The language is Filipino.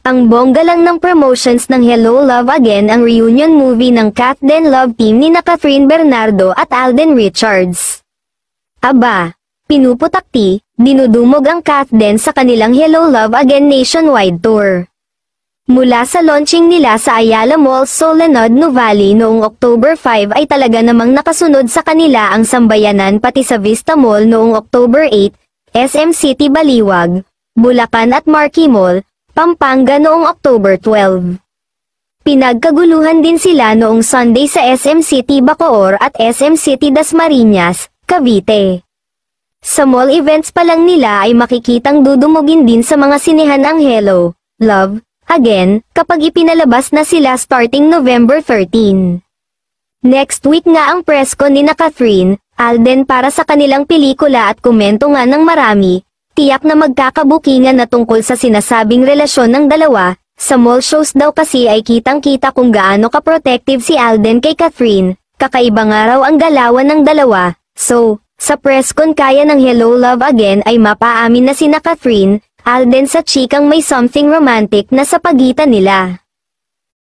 Ang bongga lang ng promotions ng Hello Love Again ang reunion movie ng Kat Den Love team ni Catherine Bernardo at Alden Richards. Aba, pinuputakti, dinudumog ang Kat Den sa kanilang Hello Love Again nationwide tour. Mula sa launching nila sa Ayala Mall Soledad Nuvali noong October 5 ay talaga namang nakasunod sa kanila ang sambayanan pati sa Vista Mall noong October 8, SM City Baliwag, Bulacan at Marquee Mall, Pampanga noong October 12. Pinagkaguluhan din sila noong Sunday sa SM City Bacoor at SM City Dasmariñas, Cavite. Sa mall events pa lang nila ay makikitang dudumugin din sa mga sinehan ang Hello, Love, Again, kapag ipinalabas na sila starting November 13. Next week nga ang presko ni Catherine, Alden para sa kanilang pelikula at komento nga ng marami, tiyak na magkakabukingan na tungkol sa sinasabing relasyon ng dalawa. Sa mall shows daw kasi ay kitang-kita kung gaano ka-protective si Alden kay Catherine, kakaiba nga raw ang galawan ng dalawa. So, sa press con kaya ng Hello Love Again ay mapaamin na sina Catherine, Alden sa chikang may something romantic na sa pagitan nila.